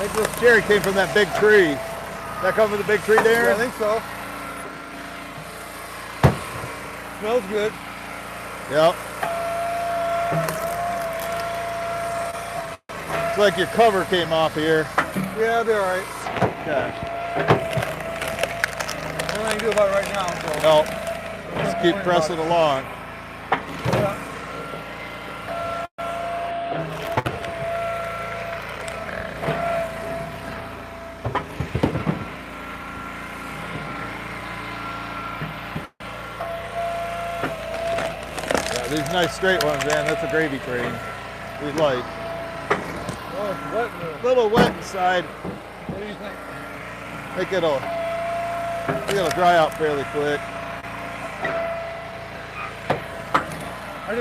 think this cherry came from that big tree. That come from the big tree there? Yeah, I think so. Smells good. Yep. Looks like your cover came off here. Yeah, I'll be all right. Okay. Nothing I can do about it right now, so. No. Just keep pressing along. Yeah. Yeah, these nice straight ones, man. That's a gravy train. We like. Oh, it's wet in there. A little wet inside. What do you think? I think it'll dry out fairly quick.